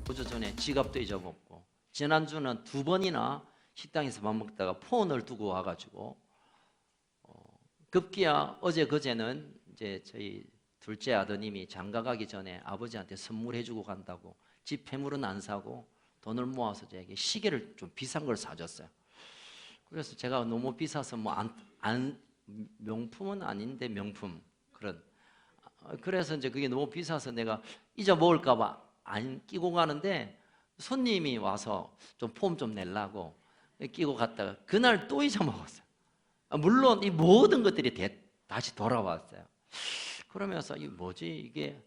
5주 전에 지갑도 잊어먹고, 지난주는 2번이나 식당에서 밥 먹다가 폰을 두고 와가지고, 급기야 어제 그제는 이제 저희 둘째 아드님이 장가 가기 전에 아버지한테 선물해주고 간다고 집 폐물은 안 사고 돈을 모아서 저에게 시계를 좀 비싼 걸 사줬어요. 그래서 제가 너무 비싸서 명품은 아닌데 명품 그런. 그래서 이제 그게 너무 비싸서 내가 잊어먹을까봐 안 끼고 가는데 손님이 와서 좀 폼 좀 내려고 끼고 갔다가 그날 또 잊어먹었어요. 물론 이 모든 것들이 다시 돌아왔어요. 그러면서 이 뭐지 이게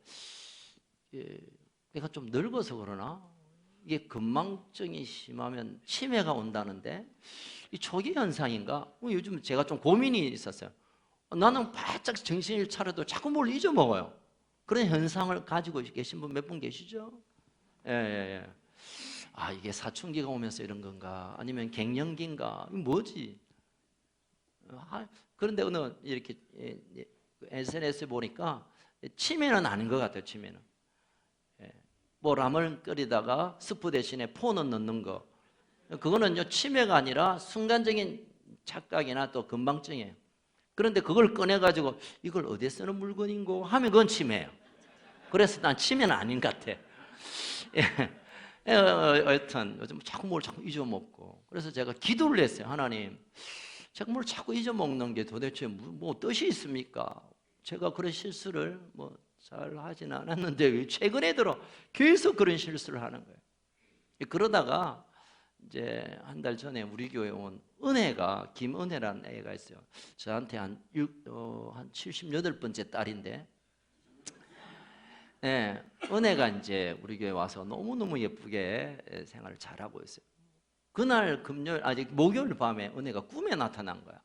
내가 좀 늙어서 그러나 이게 건망증이 심하면 치매가 온다는데 이 초기 현상인가? 요즘 제가 좀 고민이 있었어요. 나는 바짝 정신을 차려도 자꾸 뭘 잊어먹어요. 그런 현상을 가지고 계신 분 몇 분 계시죠? 예. 아, 이게 사춘기가 오면서 이런 건가? 아니면 갱년기인가? 이거 뭐지? 그런데 어느 이렇게 SNS에 보니까 치매는 아닌 것 같아요. 치매는 뭐 라면 끓이다가 스프 대신에 폰은 넣는 거, 그거는요 치매가 아니라 순간적인 착각이나 또 건망증이에요. 그런데 그걸 꺼내가지고 이걸 어디에 쓰는 물건인고 하면 그건 치매예요. 그래서 난 치매는 아닌 것 같아. 여튼 요즘 자꾸 뭘 자꾸 잊어먹고, 그래서 제가 기도를 했어요. 하나님, 제가 뭘 자꾸 잊어먹는 게 도대체 뭐 뜻이 있습니까? 제가 그런 실수를 뭐 잘 하진 않았는데 최근에 들어 계속 그런 실수를 하는 거예요. 그러다가 이제 한 달 전에 우리 교회에 온 은혜가, 김은혜라는 애가 있어요. 저한테 한 78번째 딸인데, 네, 은혜가 이제 우리 교회 와서 너무너무 예쁘게 생활을 잘하고 있어요. 그날 목요일 밤에 은혜가 꿈에 나타난 거야.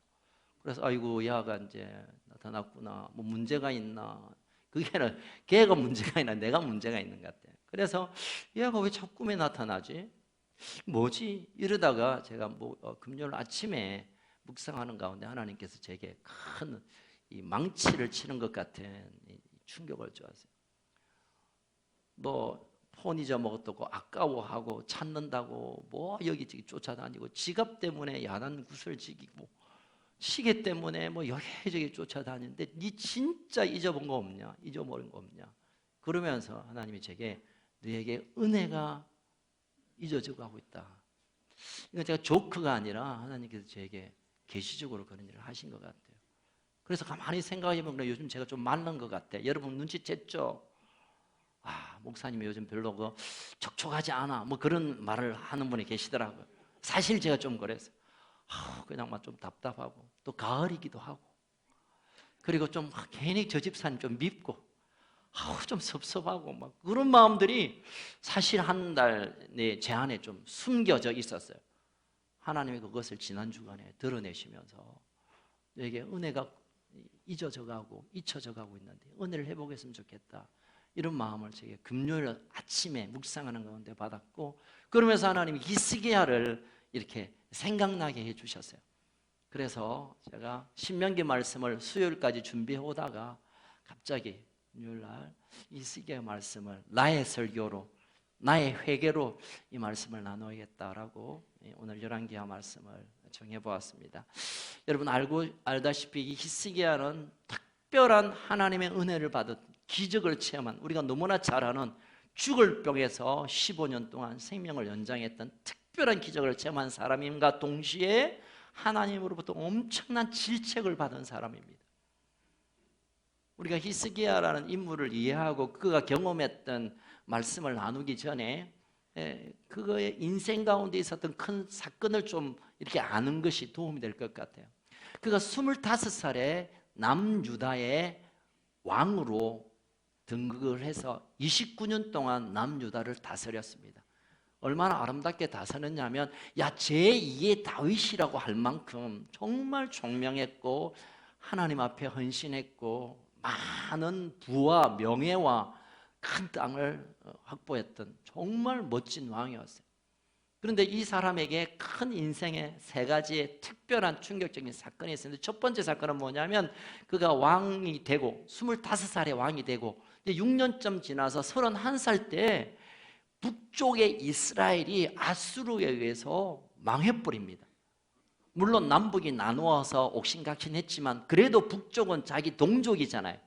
그래서 아이고 야가 이제 나타났구나. 뭐 문제가 있나? 그게 아니라 걔가 문제가 아니라 내가 문제가 있는 것 같아. 그래서 얘가 왜 자꾸 꿈에 나타나지? 뭐지? 이러다가 제가 금요일 아침에 묵상하는 가운데 하나님께서 제게 큰 이 망치를 치는 것 같은 충격을 주었어요. 뭐 폰 잊어먹었다고 아까워하고 찾는다고 뭐 여기저기 쫓아다니고, 지갑 때문에 야단 구슬지기고, 시계 때문에 뭐 여기저기 쫓아다니는데 니 진짜 잊어본 거 없냐? 잊어버린 거 없냐? 그러면서 하나님이 제게 너에게 은혜가 잊어져 가고 있다. 이건 제가 조크가 아니라 하나님께서 제게 계시적으로 그런 일을 하신 것 같아요. 그래서 가만히 생각해보면 요즘 제가 좀 말른 것 같아. 여러분 눈치챘죠? 목사님이 요즘 별로 촉촉하지 않아. 뭐 그런 말을 하는 분이 계시더라고요. 사실 제가 좀 그랬어요. 그냥 막 좀 답답하고, 또 가을이기도 하고, 그리고 좀 괜히 저 집사님 좀 밉고, 좀 섭섭하고, 막 그런 마음들이 사실 한 달 내 제 안에 좀 숨겨져 있었어요. 하나님이 그것을 지난 주간에 드러내시면서 너에게 은혜가 잊어져 가고 잊혀져 가고 있는데 은혜를 회복했으면 좋겠다, 이런 마음을 제가 금요일 아침에 묵상하는 가운데 받았고, 그러면서 하나님이 히스기야를 이렇게 생각나게 해주셨어요. 그래서 제가 신명기 말씀을 수요일까지 준비해 오다가 갑자기 금요일날 히스기야 말씀을 나의 설교로, 나의 회개로 이 말씀을 나누겠다라고 오늘 열왕기하 말씀을 정해보았습니다. 여러분 알다시피 이 히스기야는 특별한 하나님의 은혜를 받은, 기적을 체험한, 우리가 너무나 잘 아는 죽을 병에서 15년 동안 생명을 연장했던 특별한 기적을 체험한 사람임과 동시에 하나님으로부터 엄청난 질책을 받은 사람입니다. 우리가 히스기야라는 인물을 이해하고 그가 경험했던 말씀을 나누기 전에 그의 인생 가운데 있었던 큰 사건을 좀 이렇게 아는 것이 도움이 될 것 같아요. 그가 25살에 남유다의 왕으로 등극을 해서 29년 동안 남유다를 다스렸습니다. 얼마나 아름답게 다스렸냐면 제2의 다윗이라고 할 만큼 정말 총명했고 하나님 앞에 헌신했고 많은 부와 명예와 큰 땅을 확보했던 정말 멋진 왕이었어요. 그런데 이 사람에게 큰 인생의 3가지의 특별한 충격적인 사건이 있었는데, 첫 번째 사건은 뭐냐면 그가 왕이 되고 25살에 왕이 되고 6년쯤 지나서 31살 때 북쪽의 이스라엘이 아수르에 의해서 망해버립니다. 물론 남북이 나누어서 옥신각신했지만 그래도 북쪽은 자기 동족이잖아요.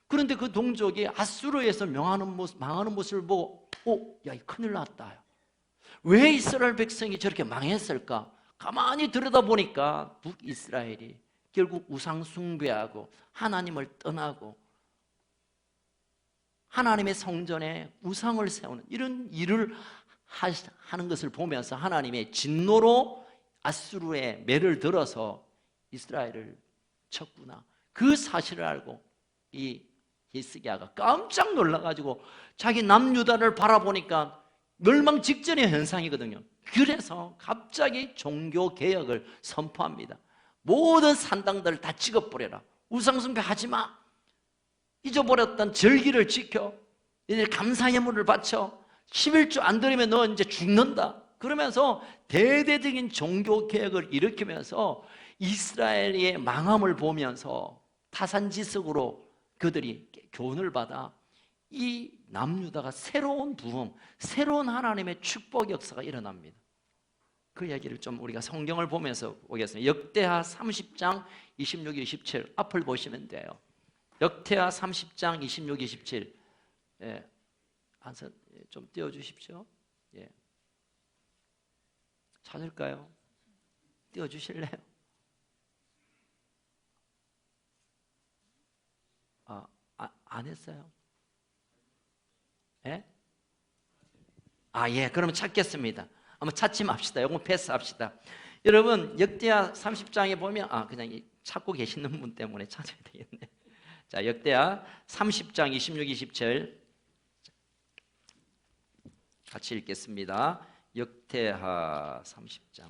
그런데 그 동족이 아수르에서 망하는 모습을 보고 야, 큰일 났다. 왜 이스라엘 백성이 저렇게 망했을까? 가만히 들여다보니까 북이스라엘이 결국 우상 숭배하고 하나님을 떠나고 하나님의 성전에 우상을 세우는 이런 일을 하는 것을 보면서 하나님의 진노로 아수르의 매를 들어서 이스라엘을 쳤구나. 그 사실을 알고 이 히스기야가 깜짝 놀라가지고 자기 남유다를 바라보니까 멸망 직전의 현상이거든요. 그래서 갑자기 종교개혁을 선포합니다. 모든 산당들을 다 찍어버려라. 우상숭배 하지마. 잊어버렸던 절기를 지켜. 이제 감사예물을 바쳐. 11조 안 드리면 너 이제 죽는다. 그러면서 대대적인 종교개혁을 일으키면서 이스라엘의 망함을 보면서 타산지석으로 그들이 교훈을 받아 이 남유다가 새로운 부흥, 새로운 하나님의 축복 역사가 일어납니다. 그 얘기를 좀 우리가 성경을 보면서 보겠습니다. 역대하 30장 26, 27 앞을 보시면 돼요. 역대하 30장 26, 27 좀 띄워주십시오. 예. 찾을까요? 띄워주실래요? 안 했어요? 예? 예, 그러면 찾겠습니다. 한번 찾지 맙시다. 요건 패스합시다. 여러분, 역대하 30장에 보면, 그냥 찾고 계시는 분 때문에 찾아야 되겠네. 자, 역대하 30장 26, 27. 같이 읽겠습니다. 역대하 30장.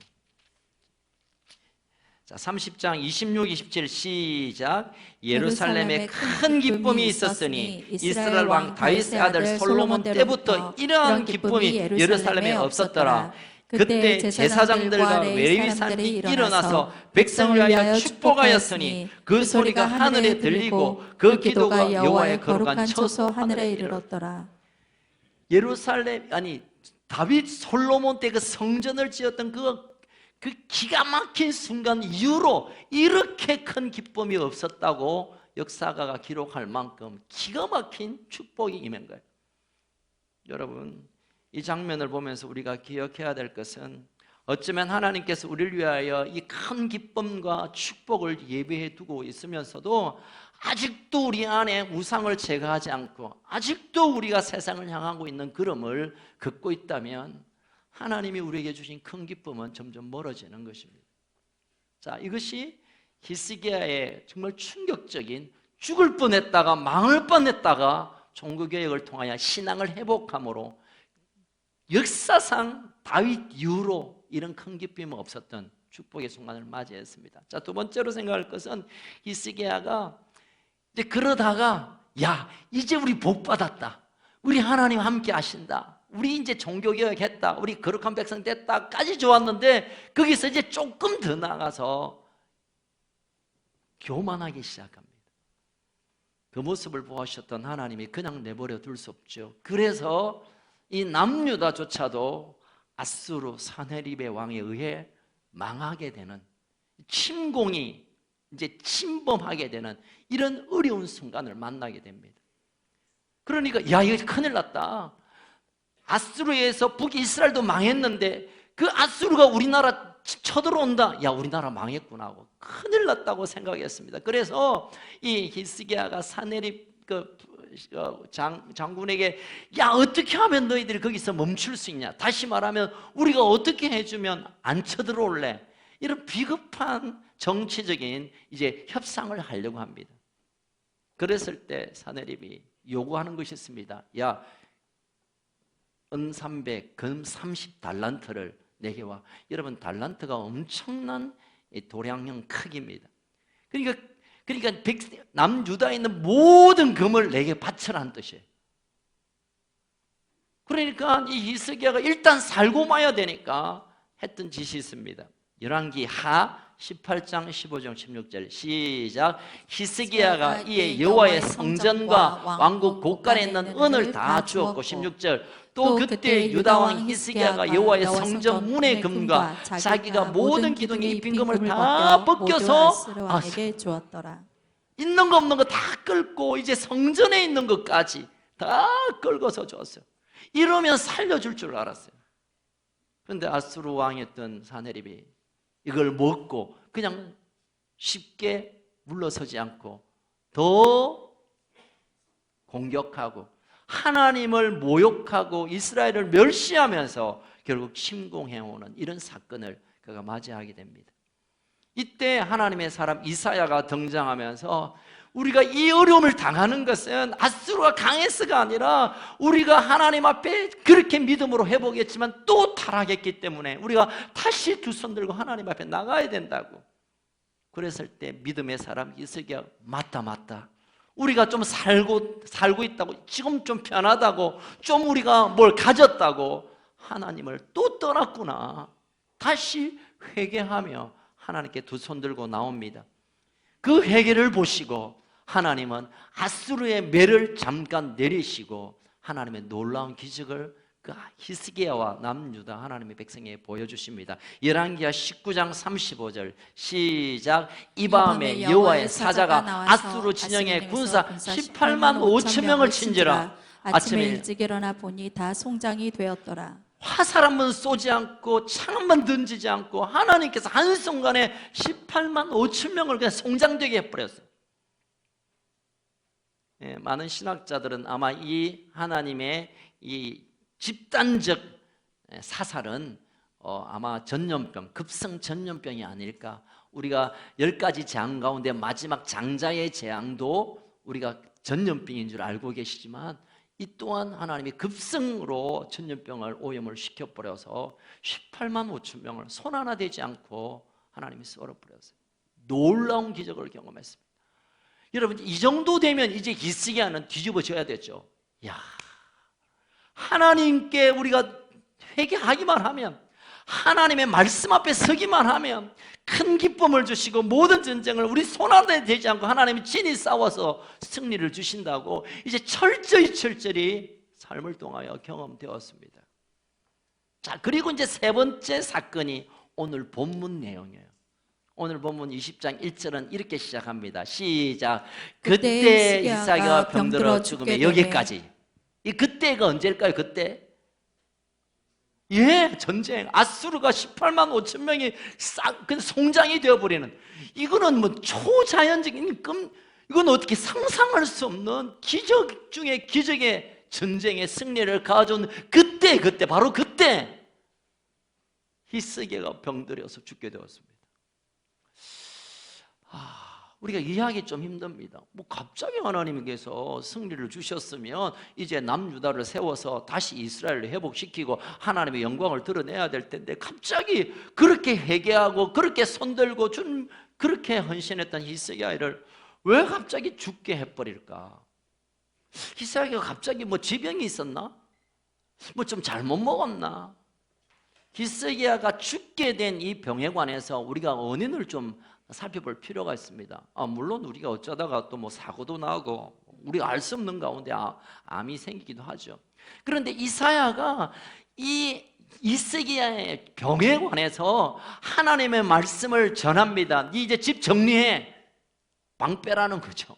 자, 30장 26, 27 시작. 예루살렘에 큰 기쁨이 있었으니 이스라엘 왕 다윗의 아들 솔로몬 때부터 이러한 기쁨이 예루살렘에 없었더라. 그때 제사장들과 레위 사람들이 일어나서 백성을 위하여 축복하였으니 그 소리가 하늘에 들리고 그 기도가 여호와의 거룩한 처소 하늘에 이르렀더라. 예루살렘 다윗 솔로몬 때 그 성전을 지었던 그 기가 막힌 순간 이후로 이렇게 큰 기쁨이 없었다고 역사가가 기록할 만큼 기가 막힌 축복이 임한 거예요. 여러분, 이 장면을 보면서 우리가 기억해야 될 것은 어쩌면 하나님께서 우리를 위하여 이 큰 기쁨과 축복을 예비해 두고 있으면서도 아직도 우리 안에 우상을 제거하지 않고 아직도 우리가 세상을 향하고 있는 걸음을 걷고 있다면 하나님이 우리에게 주신 큰 기쁨은 점점 멀어지는 것입니다. 자, 이것이 히스기야의 정말 충격적인 죽을 뻔했다가 망할 뻔했다가 종교개혁을 통하여 신앙을 회복함으로 역사상 다윗 이후로 이런 큰 기쁨이 없었던 축복의 순간을 맞이했습니다. 자, 두 번째로 생각할 것은 히스기야가 이제 그러다가 이제 우리 복 받았다. 우리 하나님 함께 하신다. 우리 이제 종교개혁했다. 우리 거룩한 백성 됐다까지 좋았는데 거기서 이제 조금 더 나가서 교만하기 시작합니다. 그 모습을 보셨던 하나님이 그냥 내버려 둘 수 없죠. 그래서 이 남유다조차도 아수르 사네립의 왕에 의해 망하게 되는, 침공이 이제 침범하게 되는 이런 어려운 순간을 만나게 됩니다. 그러니까 이거 큰일 났다. 아수르에서 북이스라엘도 망했는데 그 아수르가 우리나라 쳐들어온다. 우리나라 망했구나 하고 큰일 났다고 생각했습니다. 그래서 이 히스기야가 사네립 장군에게 어떻게 하면 너희들이 거기서 멈출 수 있냐? 다시 말하면 우리가 어떻게 해주면 안 쳐들어올래? 이런 비겁한 정치적인 이제 협상을 하려고 합니다. 그랬을 때 사네립이 요구하는 것이 있습니다. 은 300, 금 30달란트를 내게 와. 여러분, 달란트가 엄청난 도량형 크기입니다. 그러니까 남유다에 있는 모든 금을 내게 바쳐라는 뜻이에요. 그러니까 이 히스기야가 일단 살고 마야 되니까 했던 짓이 있습니다. 열왕기 하 18장 15절 16절 시작. 히스기야가 이에 여호와의 성전과 왕국 곳간에 있는 은을 다 주었고 16절 또 그때 유다 왕 히스기야가 여호와의 성전 문의 금과 자기가 모든 기둥에 입힌 금을 다 벗겨서 왕에게 주었더라. 있는 거 없는 거 다 끌고 이제 성전에 있는 것까지 다 끌고서 줬어요. 이러면 살려줄 줄 알았어요. 그런데 아수르 왕이었던 사네립이 이걸 먹고 그냥 쉽게 물러서지 않고 더 공격하고 하나님을 모욕하고 이스라엘을 멸시하면서 결국 침공해오는 이런 사건을 그가 맞이하게 됩니다. 이때 하나님의 사람 이사야가 등장하면서 우리가 이 어려움을 당하는 것은 아수르가 강해서가 아니라 우리가 하나님 앞에 그렇게 믿음으로 회복했지만 또 타락했기 때문에 우리가 다시 두 손 들고 하나님 앞에 나가야 된다고. 그랬을 때 믿음의 사람 히스기야 맞다 우리가 좀 살고 있다고, 지금 좀 편하다고, 좀 우리가 뭘 가졌다고 하나님을 또 떠났구나. 다시 회개하며 하나님께 두 손 들고 나옵니다. 그 회개를 보시고 하나님은 아수르의 매를 잠깐 내리시고 하나님의 놀라운 기적을 그 히스기야와 남유다 하나님의 백성에게 보여주십니다. 열왕기하 19장 35절 시작. 이 밤에 여호와의 사자가 아수르 진영의 군사 18만 5천 명을 친지라. 아침에 일찍 일어나 보니 다 송장이 되었더라. 화살 한 번 쏘지 않고 창 한 번 던지지 않고 하나님께서 한순간에 18만 5천 명을 그냥 송장되게 해버렸어요. 많은 신학자들은 아마 이 하나님의 이 집단적 사살은 아마 전염병, 급성 전염병이 아닐까. 우리가 10가지 재앙 가운데 마지막 장자의 재앙도 우리가 전염병인 줄 알고 계시지만 이 또한 하나님이 급성으로 전염병을 오염을 시켜버려서 18만 5천 명을 손 하나 대지 않고 하나님이 썰어버렸어요. 놀라운 기적을 경험했습니다. 여러분, 이 정도 되면 이제 히스기야는 뒤집어져야 되죠. 야, 하나님께 우리가 회개하기만 하면, 하나님의 말씀 앞에 서기만 하면 큰 기쁨을 주시고 모든 전쟁을 우리 손안에 대지 않고 하나님이 친히 싸워서 승리를 주신다고 이제 철저히 삶을 통하여 경험되었습니다. 자, 그리고 이제 세 번째 사건이 오늘 본문 내용이에요. 오늘 본문 20장 1절은 이렇게 시작합니다. 시작. 그때 이사야가 병들어 죽음에. 여기까지. 이 그때가 언제일까요? 그때? 전쟁. 아수르가 18만 5천 명이 싹 송장이 되어버리는, 이거는 뭐 초자연적인, 이건 어떻게 상상할 수 없는 기적 중에 기적의 전쟁의 승리를 가져온 그때, 바로 그때 히스기야가 병들어서 죽게 되었습니다. 우리가 이해하기 좀 힘듭니다. 뭐 갑자기 하나님께서 승리를 주셨으면 이제 남유다를 세워서 다시 이스라엘을 회복시키고 하나님의 영광을 드러내야 될 텐데 갑자기 그렇게 회개하고 그렇게 손들고 그렇게 헌신했던 히스기야를 왜 갑자기 죽게 해버릴까? 히스기야가 갑자기 뭐 지병이 있었나? 뭐 좀 잘못 먹었나? 히스기야가 죽게 된 이 병에 관해서 우리가 원인을 좀 살펴볼 필요가 있습니다. 물론 우리가 어쩌다가 또 뭐 사고도 나고 우리가 알 수 없는 가운데 암이 생기기도 하죠. 그런데 이사야가 이 히스기야의 병에 관해서 하나님의 말씀을 전합니다. 네 이제 집 정리해, 방 빼라는 거죠.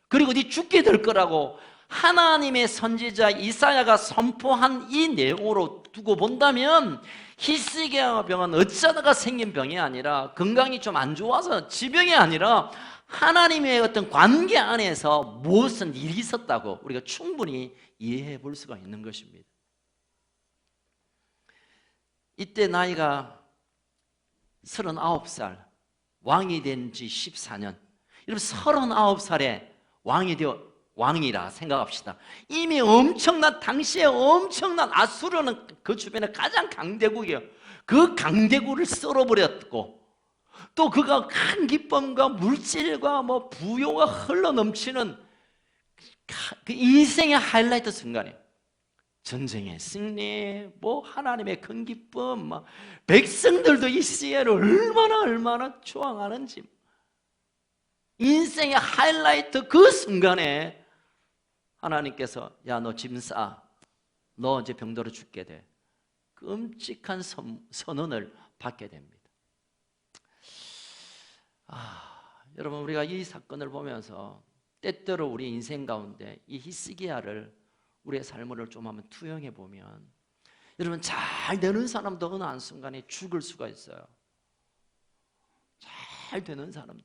그리고 네 죽게 될 거라고 하나님의 선지자 이사야가 선포한 이 내용으로 두고 본다면 히스기야 병은 어쩌다가 생긴 병이 아니라, 건강이 좀 안 좋아서 지병이 아니라 하나님의 어떤 관계 안에서 무슨 일이 있었다고 우리가 충분히 이해해 볼 수가 있는 것입니다. 이때 나이가 39살, 왕이 된 지 14년. 여러분, 39살에 왕이라 생각합시다. 이미 당시에 엄청난 아수르는 그 주변에 가장 강대국이에요. 그 강대국을 썰어버렸고, 또 그가 큰 기쁨과 물질과 뭐 부요가 흘러 넘치는 그 인생의 하이라이트 순간이에요. 전쟁의 승리, 뭐 하나님의 큰 기쁨, 막 백성들도 이 시기를 얼마나 좋아하는지, 인생의 하이라이트 그 순간에 하나님께서 야, 너 짐 싸, 너 이제 병들어 죽게 돼. 끔찍한 선언을 받게 됩니다. 여러분, 우리가 이 사건을 보면서 때때로 우리 인생 가운데 이 히스기야를 우리의 삶을 좀 한번 투영해 보면, 여러분, 잘 되는 사람도 어느 한순간에 죽을 수가 있어요. 잘 되는 사람도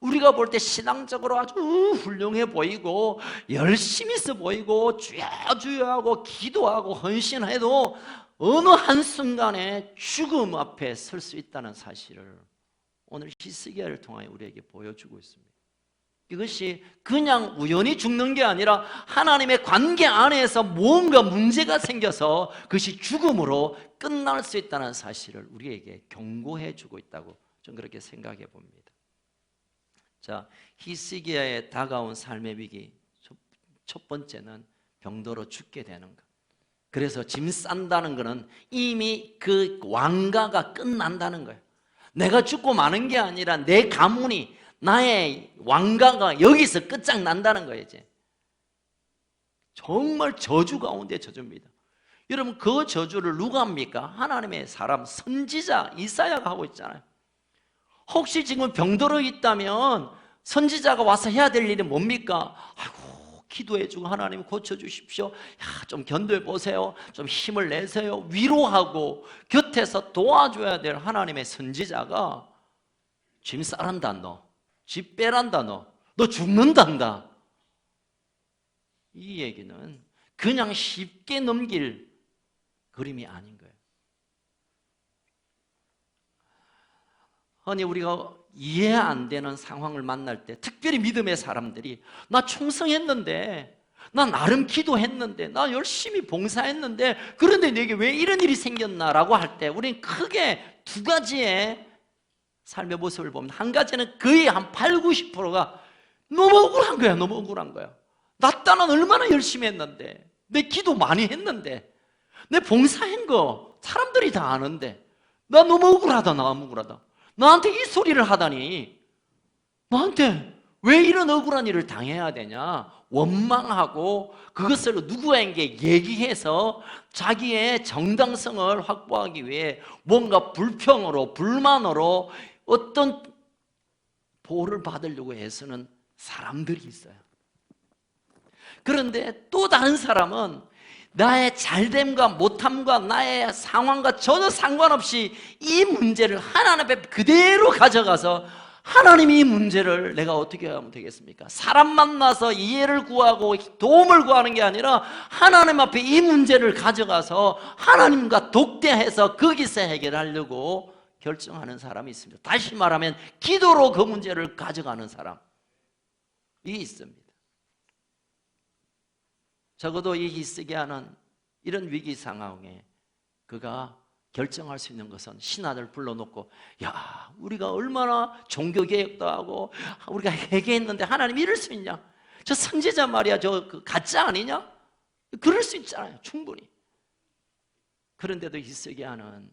우리가 볼 때 신앙적으로 아주 훌륭해 보이고 열심히 있어 보이고 주여 하고 기도하고 헌신해도 어느 한순간에 죽음 앞에 설 수 있다는 사실을 오늘 히스기야를 통하여 우리에게 보여주고 있습니다. 이것이 그냥 우연히 죽는 게 아니라 하나님의 관계 안에서 뭔가 문제가 생겨서 그것이 죽음으로 끝날 수 있다는 사실을 우리에게 경고해 주고 있다고 저는 그렇게 생각해 봅니다. 자, 히스기야의 다가온 삶의 위기, 첫 번째는 병들어 죽게 되는 것. 그래서 짐 싼다는 것은 이미 그 왕가가 끝난다는 거예요. 내가 죽고 마는 게 아니라 내 가문이, 나의 왕가가 여기서 끝장난다는 거예요. 이제 정말 저주 가운데 저주입니다. 여러분, 그 저주를 누가 합니까? 하나님의 사람 선지자 이사야가 하고 있잖아요. 혹시 지금 병들어 있다면 선지자가 와서 해야 될 일이 뭡니까? 아이고, 기도해주고 하나님 고쳐주십시오. 좀 견뎌 보세요. 좀 힘을 내세요. 위로하고 곁에서 도와줘야 될 하나님의 선지자가 짐 싸란다, 너. 집 빼란다, 너 죽는단다. 이 얘기는 그냥 쉽게 넘길 그림이 아닌 거예요. 아니, 우리가 이해 안 되는 상황을 만날 때, 특별히 믿음의 사람들이 나 충성했는데, 나 나름 기도했는데, 나 열심히 봉사했는데, 그런데 내게 왜 이런 일이 생겼나라고 할 때 우리는 크게 두 가지의 삶의 모습을 보면, 한 가지는 거의 한 80~90%가 너무 억울한 거야. 너무 억울한 거야. 나 딴은 얼마나 열심히 했는데, 내 기도 많이 했는데, 내 봉사한 거 사람들이 다 아는데 나 너무 억울하다. 너무 억울하다. 나한테 이 소리를 하다니, 나한테 왜 이런 억울한 일을 당해야 되냐, 원망하고 그것을 누구에게 얘기해서 자기의 정당성을 확보하기 위해 뭔가 불평으로 불만으로 어떤 보호를 받으려고 애쓰는 사람들이 있어요. 그런데 또 다른 사람은 나의 잘됨과 못함과 나의 상황과 전혀 상관없이 이 문제를 하나님 앞에 그대로 가져가서, 하나님이 이 문제를 내가 어떻게 하면 되겠습니까? 사람 만나서 이해를 구하고 도움을 구하는 게 아니라 하나님 앞에 이 문제를 가져가서 하나님과 독대해서 거기서 해결하려고 결정하는 사람이 있습니다. 다시 말하면 기도로 그 문제를 가져가는 사람이 있습니다. 적어도 이 히스기야는 이런 위기 상황에 그가 결정할 수 있는 것은 신하들 불러놓고, 야, 우리가 얼마나 종교개혁도 하고 우리가 회개했는데 하나님 이럴 수 있냐? 저 선지자 말이야, 저 가짜 아니냐? 그럴 수 있잖아요, 충분히. 그런데도 히스기야는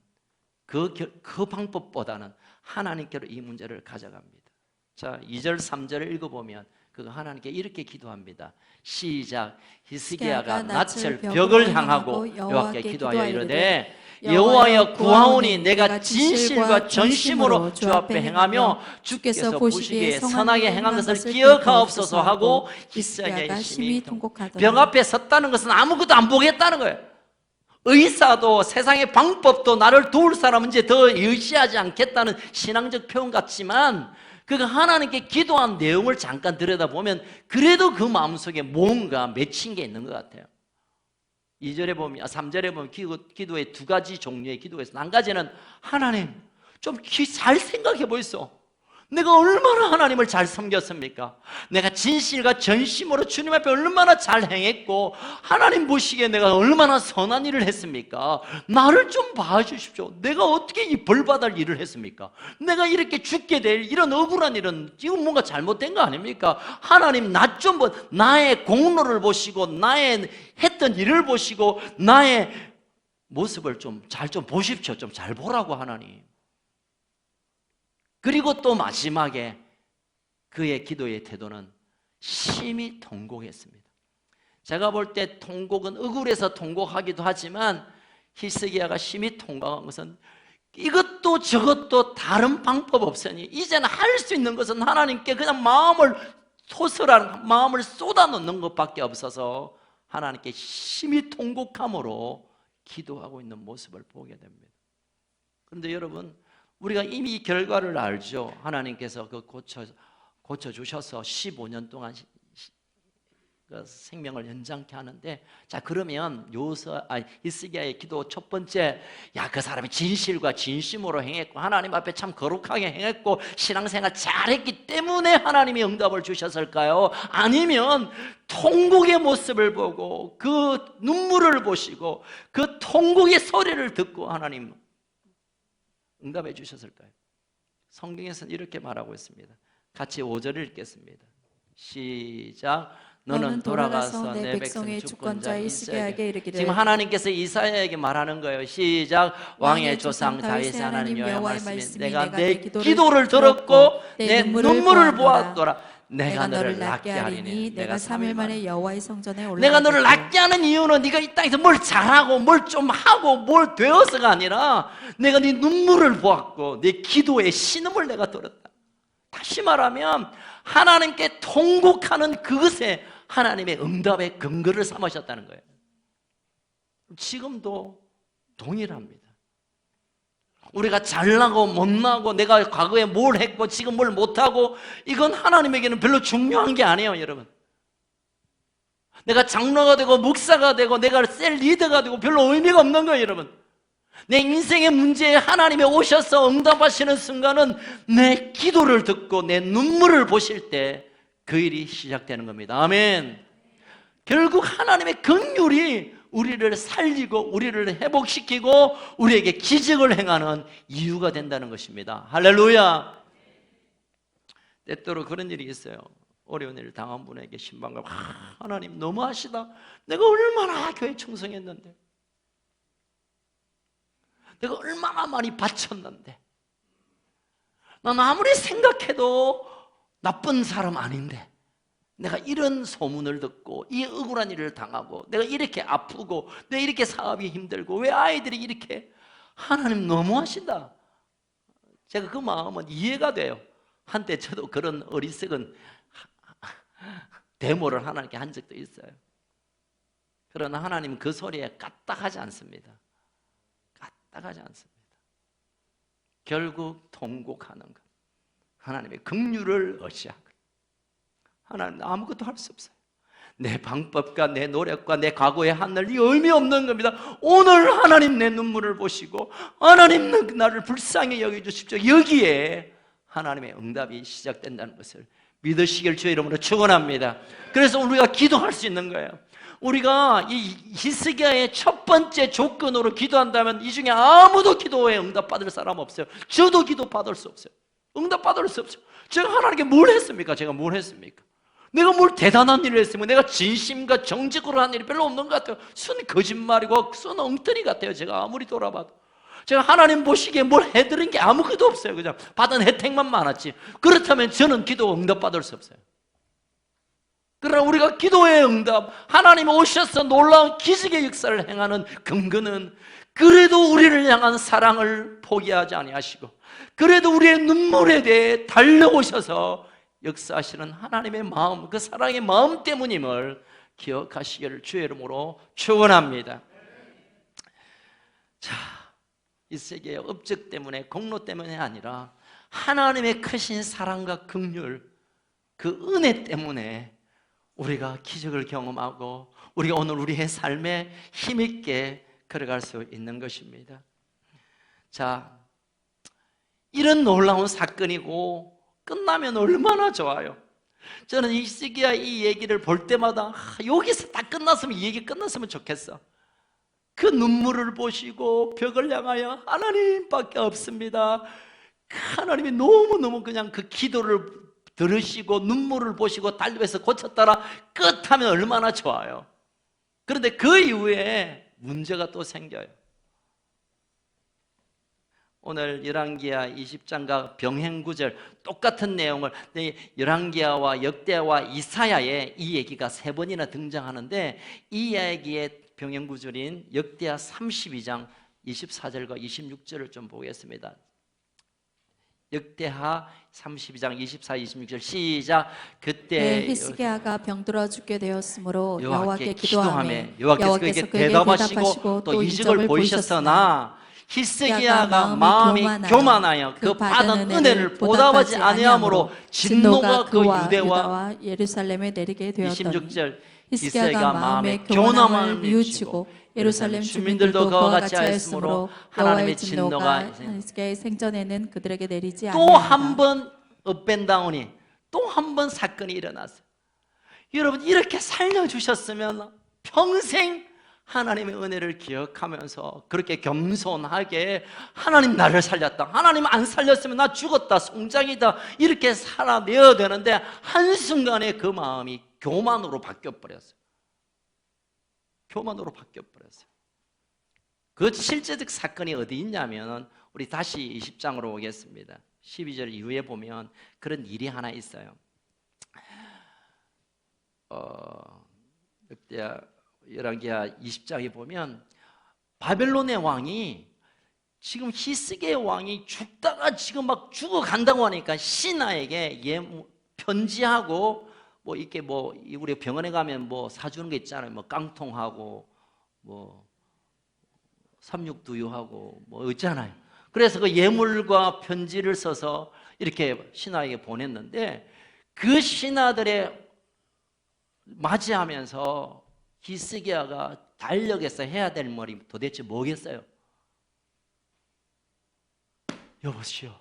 그 방법보다는 하나님께로 이 문제를 가져갑니다. 자, 2절 3절을 읽어보면 그가 하나님께 이렇게 기도합니다. 시작. 히스기야가 낯을 벽을 향하고 여호와께 기도하여 이르되, 여호와여 구하오니 내가 진실과 전심으로 주 앞에 행하며 주께서 보시기에 선하게 행한 것을 기억하옵소서 하고 히스기야가 심히 통곡하더라. 벽 앞에 섰다는 것은 아무것도 안 보겠다는 거예요. 의사도 세상의 방법도 나를 도울 사람은 이제 더 의지하지 않겠다는 신앙적 표현 같지만, 그가 하나님께 기도한 내용을 잠깐 들여다보면 그래도 그 마음속에 뭔가 맺힌 게 있는 것 같아요. 2절에 보면, 3절에 보면 기도의 두 가지 종류의 기도가 있어요. 한 가지는, 하나님 좀 잘 생각해 보이소. 내가 얼마나 하나님을 잘 섬겼습니까? 내가 진실과 전심으로 주님 앞에 얼마나 잘 행했고 하나님 보시기에 내가 얼마나 선한 일을 했습니까? 나를 좀 봐주십시오. 내가 어떻게 이 벌받을 일을 했습니까? 내가 이렇게 죽게 될 이런 억울한 일은 지금 뭔가 잘못된 거 아닙니까? 하나님 나 좀 나의 공로를 보시고 나의 했던 일을 보시고 나의 모습을 좀 잘 좀 보십시오. 좀 잘 보라고 하나님. 그리고 또 마지막에 그의 기도의 태도는 심히 통곡했습니다. 제가 볼 때 통곡은 억울해서 통곡하기도 하지만 히스기야가 심히 통곡한 것은 이것도 저것도 다른 방법 없으니 이제는 할 수 있는 것은 하나님께 그냥 마음을 소설한 마음을 쏟아놓는 것밖에 없어서 하나님께 심히 통곡함으로 기도하고 있는 모습을 보게 됩니다. 그런데 여러분, 우리가 이미 이 결과를 알죠. 하나님께서 그 고쳐주셔서 15년 동안 그 생명을 연장케 하는데, 자 그러면 히스기야의 기도 첫 번째, 야 그 사람이 진실과 진심으로 행했고 하나님 앞에 참 거룩하게 행했고 신앙생활 잘했기 때문에 하나님이 응답을 주셨을까요? 아니면 통곡의 모습을 보고 그 눈물을 보시고 그 통곡의 소리를 듣고 하나님 응답해 주셨을까요? 성경에서는 이렇게 말하고 있습니다. 같이 5절을 읽겠습니다. 시작. 너는 돌아가서 내 백성의 주권자 히스기야에게 이르기를. 지금 하나님께서 이사야에게 말하는 거예요. 시작. 왕의 조상 다윗의 하나님 여호와의 말씀이 내가 내 기도를 들었고 내 눈물을 보았더라. 내가 너를 낫게 하리니 내가 3일 만에 여호와의 성전에 올라가겠고. 내가 너를 낫게 하는 이유는 네가 이 땅에서 뭘 잘하고 뭘 좀 하고 뭘 되어서가 아니라 내가 네 눈물을 보았고 네 기도의 신음을 내가 들었다. 다시 말하면 하나님께 통곡하는 그것에 하나님의 응답의 근거를 삼으셨다는 거예요. 지금도 동일합니다. 우리가 잘나고 못나고 내가 과거에 뭘 했고 지금 뭘 못하고 이건 하나님에게는 별로 중요한 게 아니에요, 여러분. 내가 장로가 되고 목사가 되고 내가 셀 리더가 되고 별로 의미가 없는 거예요, 여러분. 내 인생의 문제에 하나님이 오셔서 응답하시는 순간은 내 기도를 듣고 내 눈물을 보실 때 그 일이 시작되는 겁니다. 아멘. 결국 하나님의 긍휼이 우리를 살리고 우리를 회복시키고 우리에게 기적을 행하는 이유가 된다는 것입니다. 할렐루야. 때때로 그런 일이 있어요. 어려운 일을 당한 분에게 신방과 하나님 너무하시다. 내가 얼마나 교회 충성했는데, 내가 얼마나 많이 바쳤는데, 난 아무리 생각해도 나쁜 사람 아닌데 내가 이런 소문을 듣고 이 억울한 일을 당하고 내가 이렇게 아프고 내가 이렇게 사업이 힘들고 왜 아이들이 이렇게, 하나님 너무하신다. 제가 그 마음은 이해가 돼요. 한때 저도 그런 어리석은 데모를 하나님께 한 적도 있어요. 그러나 하나님은 그 소리에 까딱하지 않습니다. 까딱하지 않습니다. 결국 통곡하는 것, 하나님의 긍휼을 의지하고, 하나님 아무것도 할 수 없어요. 내 방법과 내 노력과 내 과거의 하늘이 의미 없는 겁니다. 오늘 하나님 내 눈물을 보시고 하나님 나를 불쌍히 여겨주십시오. 여기에 하나님의 응답이 시작된다는 것을 믿으시길 주의 이름으로 축원합니다. 그래서 우리가 기도할 수 있는 거예요. 우리가 이 히스기야의 첫 번째 조건으로 기도한다면 이 중에 아무도 기도에 응답받을 사람 없어요. 저도 기도받을 수 없어요. 응답받을 수 없어요. 제가 하나님께 뭘 했습니까? 제가 뭘 했습니까? 내가 뭘 대단한 일을 했으면 내가 진심과 정직으로 한 일이 별로 없는 것 같아요. 순 거짓말이고 순 엉터리 같아요. 제가 아무리 돌아봐도 제가 하나님 보시기에 뭘 해드린 게 아무것도 없어요. 그냥 받은 혜택만 많았지. 그렇다면 저는 기도 응답받을 수 없어요. 그러나 우리가 기도의 응답, 하나님 오셔서 놀라운 기적의 역사를 행하는 근거는 그래도 우리를 향한 사랑을 포기하지 아니하시고 그래도 우리의 눈물에 대해 달려오셔서 역사하시는 하나님의 마음, 그 사랑의 마음 때문임을 기억하시기를 주의 이름으로 축원합니다. 자, 이 세계의 업적 때문에, 공로 때문에 아니라 하나님의 크신 사랑과 긍휼, 그 은혜 때문에 우리가 기적을 경험하고 우리가 오늘 우리의 삶에 힘있게 걸어갈 수 있는 것입니다. 자, 이런 놀라운 사건이고 끝나면 얼마나 좋아요. 저는 히스기야 이 얘기를 볼 때마다 여기서 다 끝났으면, 이 얘기 끝났으면 좋겠어. 그 눈물을 보시고 벽을 향하여 하나님밖에 없습니다. 하나님이 너무너무 그냥 그 기도를 들으시고 눈물을 보시고 달려서 고쳤더라 끝하면 얼마나 좋아요. 그런데 그 이후에 문제가 또 생겨요. 오늘 열왕기하 20장과 병행구절 똑같은 내용을, 열왕기하와 역대하와 이사야에 이 얘기가 3번이나 등장하는데, 이 이야기의 병행구절인 역대하 32장 24절과 26절을 좀 보겠습니다. 역대하 32장 24, 26절 시작. 그때 히스기야가 병들어 죽게 되었으므로 여호와께 여호와께 기도하며 기도하며 여호와께서 그에게 대답하시고 또 이적을 보이셨으나 히스기야가 마음이 교만하여 그 받은 은혜를 보답하지 아니하므로 진노가 그 유대와 예루살렘에 내리게 되었더니 26절 히스기야가 마음에 교만함을 뉘우치고 예루살렘 주민들도 그와 같이 하였으므로 여호와의 진노가 히스기야의 생전에는 그들에게 내리지 또 아니하니라. 한 번 업앤다운이, 또 한 번 사건이 일어났어요. 여러분, 이렇게 살려주셨으면 평생 하나님의 은혜를 기억하면서 그렇게 겸손하게 하나님 나를 살렸다, 하나님 안 살렸으면 나 죽었다, 송장이다, 이렇게 살아내야 되는데 한순간에 그 마음이 교만으로 바뀌어버렸어요. 교만으로 바뀌어버렸어요. 그 실제적 사건이 어디 있냐면, 우리 다시 20장으로 오겠습니다. 12절 이후에 보면 그런 일이 하나 있어요. 열왕기하 20장에 보면 바벨론의 왕이, 지금 히스기야의 왕이 죽다가 지금 막 죽어간다고 하니까 신하에게 편지하고 뭐 이렇게 뭐 우리 병원에 가면 뭐 사주는 게 있잖아요. 뭐 깡통하고 뭐 삼육두유하고 뭐 있잖아요. 그래서 그 예물과 편지를 써서 이렇게 신하에게 보냈는데, 그 신하들의 맞이하면서 히스기야가 달력에서 해야 될 말이 도대체 뭐겠어요? 여보시오,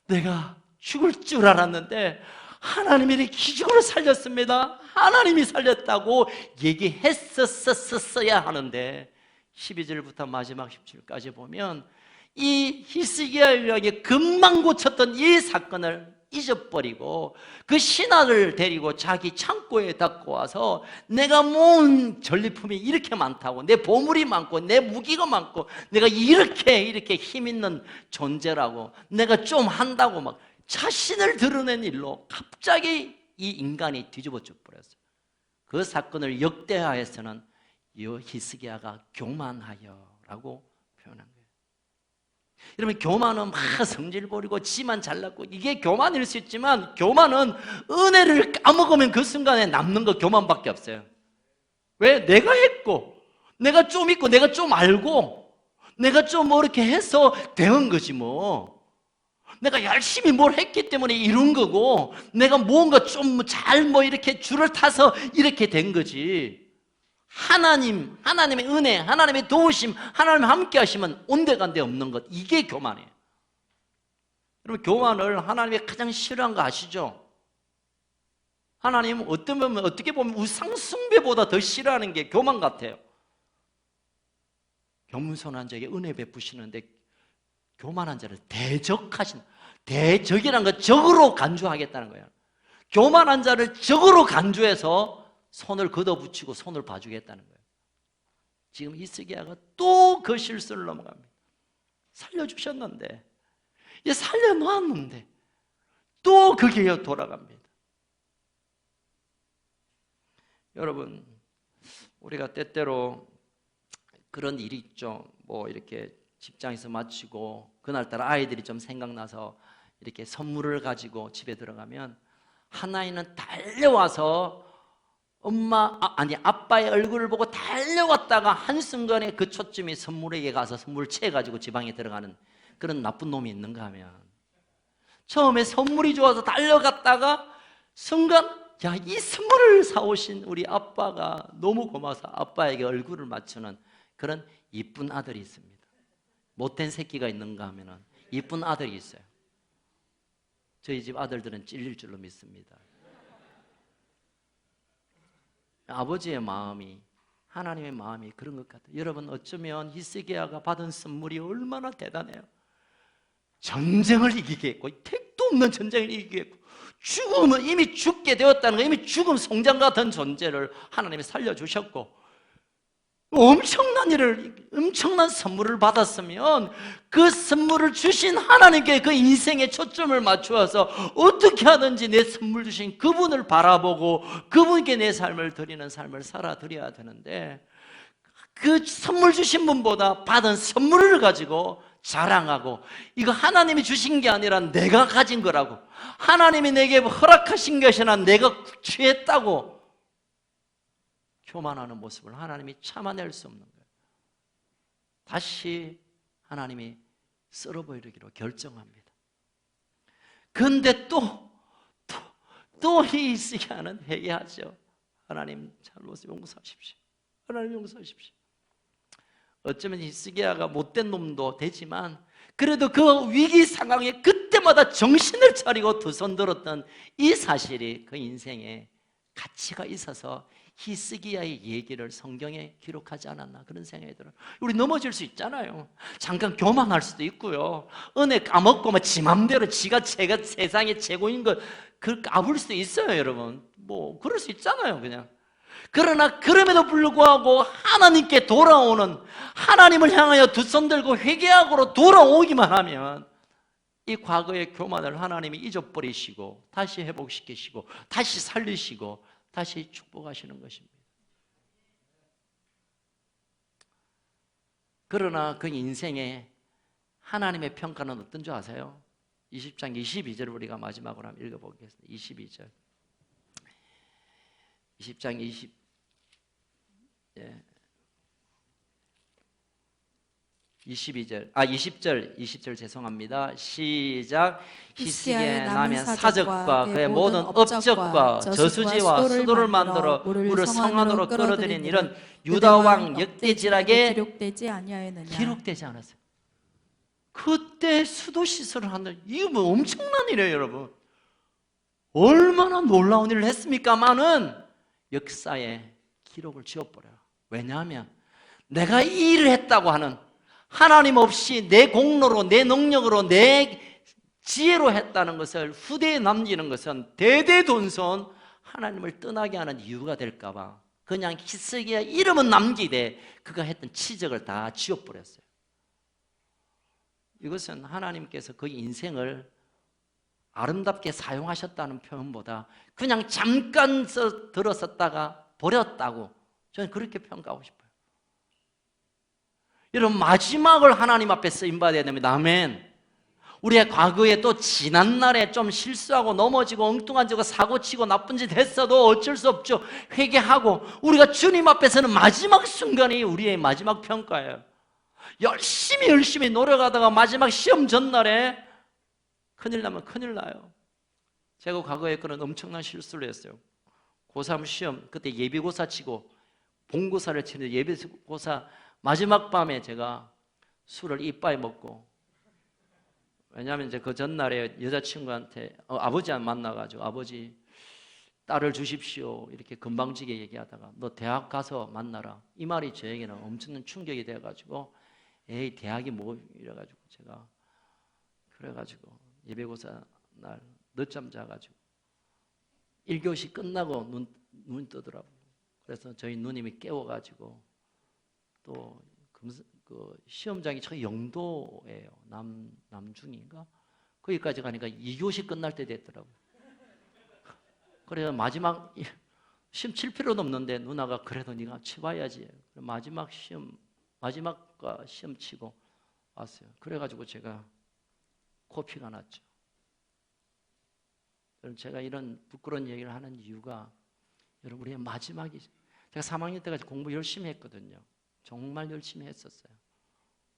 내가 죽을 줄 알았는데 하나님이 이렇게 기적으로 살렸습니다, 하나님이 살렸다고 얘기했었어야 하는데, 12절부터 마지막 10절까지 보면 이 히스기야의 왕이 금방 고쳤던 이 사건을 잊어버리고 그 신하를 데리고 자기 창고에 갖고 와서 내가 모은 전리품이 이렇게 많다고, 내 보물이 많고 내 무기가 많고 내가 이렇게 힘 있는 존재라고, 내가 좀 한다고 막 자신을 드러낸 일로 갑자기 이 인간이 뒤집어져 버렸어요. 그 사건을 역대하에서는 이 히스기야가 교만하여라고 표현한 거예요. 여러분, 교만은 막 성질 부리고 지만 잘났고 이게 교만일 수 있지만, 교만은 은혜를 까먹으면 그 순간에 남는 거 교만밖에 없어요. 왜? 내가 했고 내가 좀 있고 내가 좀 알고 내가 좀 뭐 이렇게 해서 된 거지 뭐. 내가 열심히 뭘 했기 때문에 이룬 거고, 내가 뭔가 좀 잘 뭐 이렇게 줄을 타서 이렇게 된 거지. 하나님의 은혜, 하나님의 도우심, 하나님 함께 하시면 온데간데 없는 것, 이게 교만이에요. 여러분, 교만을 하나님이 가장 싫어한 거 아시죠? 하나님은 어떻게 보면 우상 숭배보다 더 싫어하는 게 교만 같아요. 겸손한 자에게 은혜 베푸시는데 교만한 자를 대적이라는 건 적으로 간주하겠다는 거예요. 교만한 자를 적으로 간주해서 손을 걷어붙이고 손을 봐주겠다는 거예요. 지금 히스기야가 또 그 실수를 넘어갑니다. 살려주셨는데, 살려놓았는데 또 그 길로 돌아갑니다. 여러분, 우리가 때때로 그런 일이 있죠. 뭐 이렇게 직장에서 마치고 그날따라 아이들이 좀 생각나서 이렇게 선물을 가지고 집에 들어가면 한 아이는 달려와서 아빠의 얼굴을 보고 달려왔다가 한순간에 그 초점이 선물에게 가서 선물을 채가지고 지방에 들어가는 그런 나쁜 놈이 있는가 하면, 처음에 선물이 좋아서 달려갔다가 순간, 야, 이 선물을 사오신 우리 아빠가 너무 고마워서 아빠에게 얼굴을 맞추는 그런 이쁜 아들이 있습니다. 못된 새끼가 있는가 하면 이쁜 아들이 있어요. 저희 집 아들들은 찔릴 줄로 믿습니다. 아버지의 마음이, 하나님의 마음이 그런 것 같아요. 여러분, 어쩌면 히스기야가 받은 선물이 얼마나 대단해요. 전쟁을 이기겠고, 택도 없는 전쟁을 이기겠고, 죽음은 이미 죽게 되었다는 거, 이미 죽음 송장 같은 존재를 하나님이 살려주셨고, 엄청난 선물을 받았으면 그 선물을 주신 하나님께 그 인생의 초점을 맞추어서 어떻게 하든지 내 선물 주신 그분을 바라보고 그분께 내 삶을 드리는 삶을 살아드려야 되는데, 그 선물 주신 분보다 받은 선물을 가지고 자랑하고, 이거 하나님이 주신 게 아니라 내가 가진 거라고, 하나님이 내게 허락하신 것이나 내가 취했다고 교만하는 모습을 하나님이 참아낼 수 없는 거예요. 다시 하나님이 썰어버리기로 결정합니다. 그런데 또 이 히스기야는 회개하죠. 하나님 잘못해서 용서하십시오. 하나님 용서하십시오. 어쩌면 히스기야가 못된 놈도 되지만, 그래도 그 위기 상황에 그때마다 정신을 차리고 두 손 들었던 이 사실이 그 인생에 가치가 있어서 히스기야의 얘기를 성경에 기록하지 않았나, 그런 생각이 들어요. 우리 넘어질 수 있잖아요. 잠깐 교만할 수도 있고요. 은혜 까먹고 지 맘대로 제가 세상의 최고인 걸 까불 수도 있어요, 여러분. 뭐 그럴 수 있잖아요, 그냥. 그러나 그럼에도 불구하고 하나님께 돌아오는, 하나님을 향하여 두 손 들고 회개하고 돌아오기만 하면 이 과거의 교만을 하나님이 잊어버리시고 다시 회복시키시고 다시 살리시고 다시 축복하시는 것입니다. 그러나 그 인생에 하나님의 평가는 어떤 줄 아세요? 20장 22절을 우리가 마지막으로 한번 읽어보겠습니다. 22절. 20장 20절 죄송합니다. 시작. 히스기야의 남의 사적과 그의 모든 업적과 저수지와 수도를 만들어 물을 성 안으로 끌어들인 일은 유다 왕 역대지락에 기록되지 않았어요. 그때 수도 시설을 하는, 이거 뭐 엄청난 일이에요, 여러분. 얼마나 놀라운 일을 했습니까마는 역사에 기록을 지워버려요. 왜냐하면 내가 이 일을 했다고 하는, 하나님 없이 내 공로로, 내 능력으로, 내 지혜로 했다는 것을 후대에 남기는 것은 대대손손 하나님을 떠나게 하는 이유가 될까 봐 그냥 히스기야 이름은 남기되 그가 했던 치적을 다 지워버렸어요. 이것은 하나님께서 그 인생을 아름답게 사용하셨다는 표현보다 그냥 잠깐 들었었다가 버렸다고 저는 그렇게 평가하고 싶어요. 여러분, 마지막을 하나님 앞에 쓰임받아야 됩니다. 아멘. 우리의 과거에 또 지난날에 좀 실수하고 넘어지고 엉뚱한 짓고 사고치고 나쁜 짓 했어도 어쩔 수 없죠. 회개하고 우리가 주님 앞에서는 마지막 순간이 우리의 마지막 평가예요. 열심히 노력하다가 마지막 시험 전날에 큰일 나면 큰일 나요. 제가 과거에 그런 엄청난 실수를 했어요. 고3 시험, 그때 예비고사 치고 본고사를 치는데 예비고사 마지막 밤에 제가 술을 이빠이 먹고, 왜냐하면 이제 그 전날에 여자친구한테 아버지 만나가지고 아버지 딸을 주십시오 이렇게 건방지게 얘기하다가 너 대학 가서 만나라 이 말이 저에게는 엄청난 충격이 돼가지고 에이 대학이 뭐 이래가지고 제가 그래가지고 예비고사 날 늦잠 자가지고 1교시 끝나고 눈 뜨더라고요. 그래서 저희 누님이 깨워가지고 또 그 시험장이 저 영도예요. 남중인가? 거기까지 가니까 2교시 끝날 때 됐더라고요. 그래서 마지막 시험 칠 필요도 없는데 누나가 그래도 네가 치봐야지. 마지막과 시험 치고 왔어요. 그래가지고 제가 코피가 났죠. 제가 이런 부끄러운 얘기를 하는 이유가 여러분 우리의 마지막이, 제가 3학년 때까지 공부 열심히 했거든요. 정말 열심히 했었어요.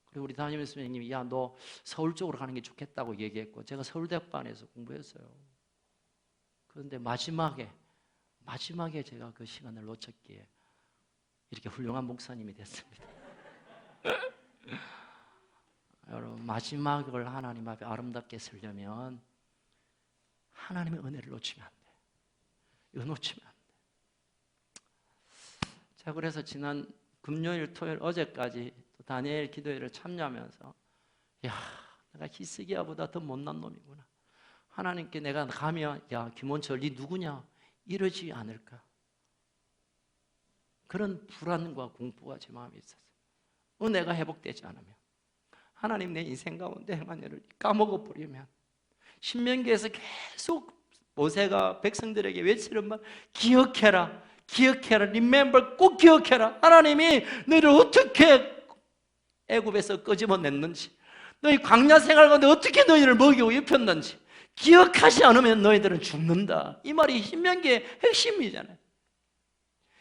그리고 우리 담임 선생님이 야, 너 서울 쪽으로 가는 게 좋겠다고 얘기했고 제가 서울대학반에서 공부했어요. 그런데 마지막에 제가 그 시간을 놓쳤기에 이렇게 훌륭한 목사님이 됐습니다. 여러분 마지막을 하나님 앞에 아름답게 쓰려면 하나님의 은혜를 놓치면 안 돼. 이거 놓치면 안 돼. 자, 그래서 지난 금요일, 토요일, 어제까지 다니엘 기도회를 참여하면서 야, 내가 히스기야보다 더 못난 놈이구나. 하나님께 내가 가면 야, 김원철 네 누구냐? 이러지 않을까? 그런 불안과 공포가 제 마음에 있었어요. 은혜가 회복되지 않으면, 하나님 내 인생 가운데 행한 일을 까먹어버리면, 신명기에서 계속 모세가 백성들에게 외치는 말, 기억해라, 기억해라, remember, 꼭 기억해라. 하나님이 너희를 어떻게 애굽에서 끄집어냈는지, 너희 광야 생활 가운데 어떻게 너희를 먹이고 입혔는지 기억하지 않으면 너희들은 죽는다. 이 말이 신명기의 핵심이잖아요.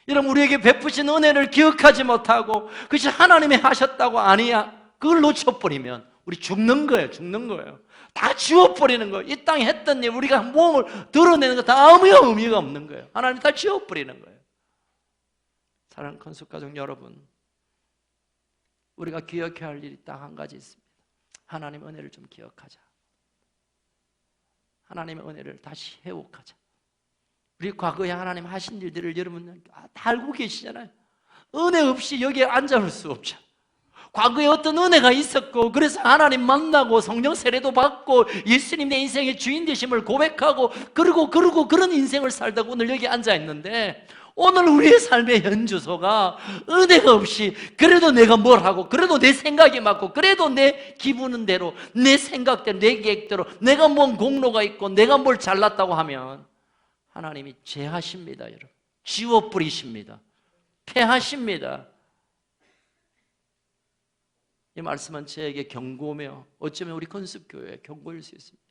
여러분, 우리에게 베푸신 은혜를 기억하지 못하고 그것이 하나님이 하셨다고 아니야, 그걸 놓쳐버리면 우리 죽는 거예요. 죽는 거예요. 다 지워버리는 거예요. 이 땅에 했던 일, 우리가 몸을 드러내는 거 다 아무 의미가 없는 거예요. 하나님 다 지워버리는 거예요. 사랑하는 건축가족 여러분, 우리가 기억해야 할 일이 딱 한 가지 있습니다. 하나님의 은혜를 좀 기억하자. 하나님의 은혜를 다시 회복하자. 우리 과거에 하나님 하신 일들을 여러분 다 알고 계시잖아요. 은혜 없이 여기에 앉아올 수 없죠. 과거에 어떤 은혜가 있었고, 그래서 하나님 만나고 성령 세례도 받고 예수님 내 인생의 주인 되심을 고백하고 그러고 그런 인생을 살다가 오늘 여기 앉아 있는데, 오늘 우리의 삶의 현주소가 은혜가 없이 그래도 내가 뭘 하고, 그래도 내 생각이 맞고, 그래도 내 기분은 대로, 내 생각대로, 내 계획대로 내가 뭔 공로가 있고 내가 뭘 잘났다고 하면 하나님이 제하십니다. 여러분, 지워버리십니다. 패하십니다. 이 말씀은 저에게 경고며 어쩌면 우리 건습교회에 경고일 수 있습니다.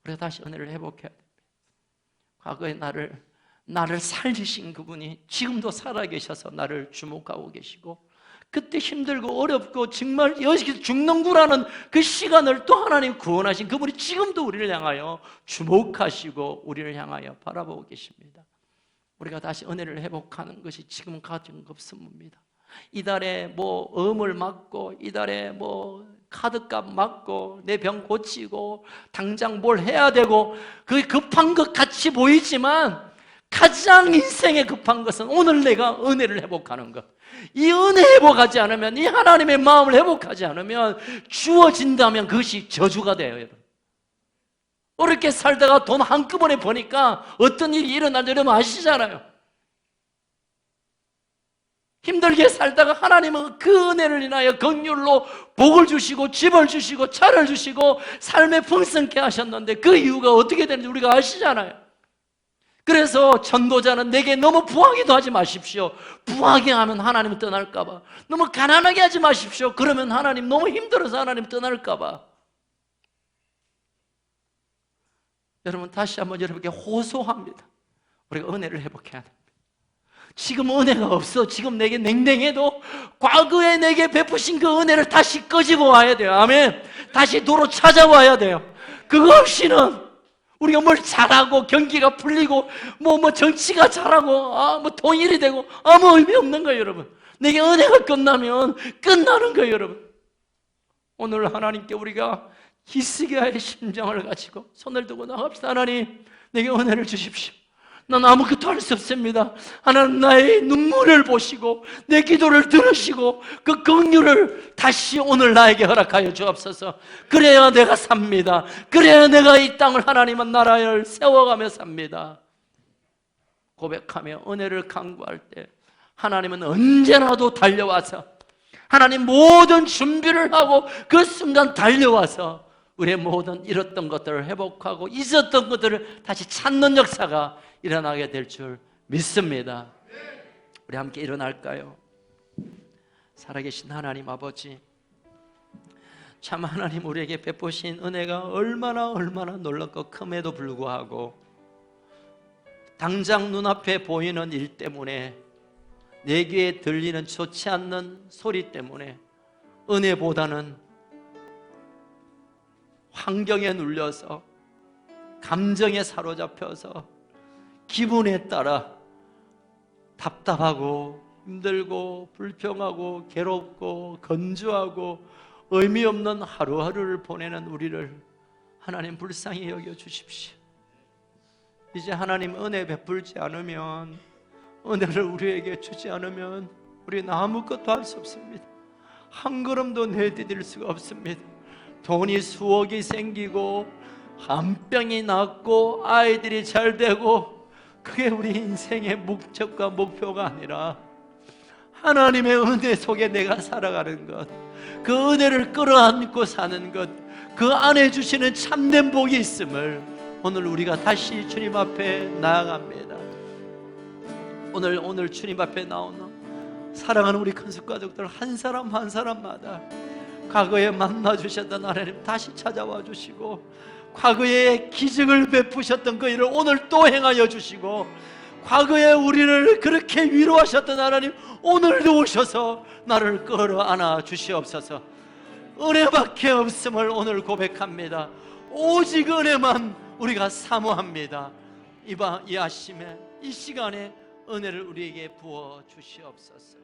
우리가 다시 은혜를 회복해야 됩니다. 과거에 나를 살리신 그분이 지금도 살아계셔서 나를 주목하고 계시고, 그때 힘들고 어렵고 정말 여기 죽는구라는 그 시간을 또 하나님 구원하신 그분이 지금도 우리를 향하여 주목하시고 우리를 향하여 바라보고 계십니다. 우리가 다시 은혜를 회복하는 것이 지금 가진 급선무입니다. 이달에 뭐 음을 맞고, 이달에 뭐 카드값 맞고, 내 병 고치고, 당장 뭘 해야 되고, 그게 급한 것 같이 보이지만 가장 인생에 급한 것은 오늘 내가 은혜를 회복하는 것. 이 은혜 회복하지 않으면, 이 하나님의 마음을 회복하지 않으면 주어진다면 그것이 저주가 돼요. 여러분, 어렵게 살다가 돈 한꺼번에 버니까 어떤 일이 일어나는지 여러분 아시잖아요. 힘들게 살다가 하나님은 그 은혜를 인하여 긍휼로 복을 주시고 집을 주시고 차를 주시고 삶에 풍성케 하셨는데, 그 이유가 어떻게 되는지 우리가 아시잖아요. 그래서 전도자는 내게 너무 부하기도 하지 마십시오. 부하게 하면 하나님 떠날까 봐. 너무 가난하게 하지 마십시오. 그러면 하나님 너무 힘들어서 하나님 떠날까 봐. 여러분, 다시 한번 여러분께 호소합니다. 우리가 은혜를 회복해야 됩니다. 지금 은혜가 없어, 지금 내게 냉랭해도 과거에 내게 베푸신 그 은혜를 다시 끄집어 와야 돼요. 아멘. 다시 도로 찾아와야 돼요. 그거 없이는 우리가 뭘 잘하고 경기가 풀리고 뭐 정치가 잘하고 뭐 통일이 되고 아무 의미 없는 거예요. 여러분, 내게 은혜가 끝나면 끝나는 거예요. 여러분, 오늘 하나님께 우리가 히스기야의 심정을 가지고 손을 들고 나갑시다. 하나님, 내게 은혜를 주십시오. 난 아무것도 할 수 없습니다. 하나님, 나의 눈물을 보시고 내 기도를 들으시고 그 긍휼을 다시 오늘 나에게 허락하여 주옵소서. 그래야 내가 삽니다. 그래야 내가 이 땅을 하나님의 나라를 세워가며 삽니다. 고백하며 은혜를 간구할 때 하나님은 언제나도 달려와서, 하나님 모든 준비를 하고 그 순간 달려와서 우리의 모든 잃었던 것들을 회복하고 잊었던 것들을 다시 찾는 역사가 일어나게 될 줄 믿습니다. 우리 함께 일어날까요? 살아계신 하나님 아버지, 참 하나님 우리에게 베푸신 은혜가 얼마나 놀랍고 큼에도 불구하고 당장 눈앞에 보이는 일 때문에, 내 귀에 들리는 좋지 않는 소리 때문에 은혜보다는 환경에 눌려서, 감정에 사로잡혀서, 기분에 따라 답답하고 힘들고 불평하고 괴롭고 건조하고 의미 없는 하루하루를 보내는 우리를 하나님 불쌍히 여겨 주십시오. 이제 하나님 은혜 베풀지 않으면, 은혜를 우리에게 주지 않으면 우리는 아무것도 할 수 없습니다. 한 걸음도 내디딜 수가 없습니다. 돈이 수억이 생기고 한병이 낫고 아이들이 잘 되고, 그게 우리 인생의 목적과 목표가 아니라 하나님의 은혜 속에 내가 살아가는 것, 그 은혜를 끌어안고 사는 것, 그 안에 주시는 참된 복이 있음을 오늘 우리가 다시 주님 앞에 나아갑니다. 오늘 주님 앞에 나오는 사랑하는 우리 큰숙 가족들 한 사람 한 사람마다 과거에 만나 주셨던 하나님 다시 찾아와 주시고, 과거에 기적을 베푸셨던 그 일을 오늘 또 행하여 주시고, 과거에 우리를 그렇게 위로하셨던 하나님 오늘도 오셔서 나를 끌어안아 주시옵소서. 은혜밖에 없음을 오늘 고백합니다. 오직 은혜만 우리가 사모합니다. 이 아침에 이 시간에 은혜를 우리에게 부어 주시옵소서.